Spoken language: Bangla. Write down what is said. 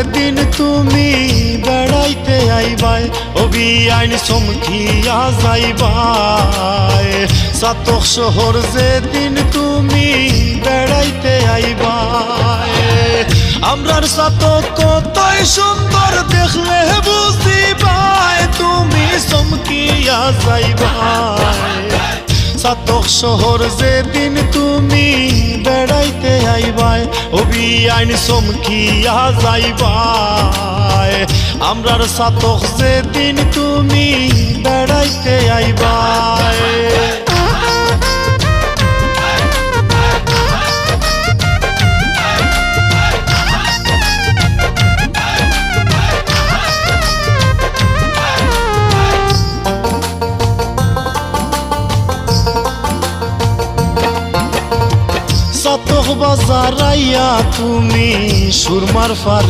যেদিন তুমি বেড়াইতে আইবাই অবি আইন চমকিয়া যাইবাই চাতক শহর যেদিন তুমি বেড়াইতে আইবাই আমরার চাতক কতই সুন্দর দেখলে বুঝিবাই তুমি চমকিয়া যাইবাই চাতক শহর যেদিন তুমি বেড়াইতে আইবাই অবি আইন চমকিয়া যাইবাই আমরার চাতক যেদিন তুমি বেড়াইতে আইবাই চাতক বাজার আইয়া তুমি সুরমার ফারে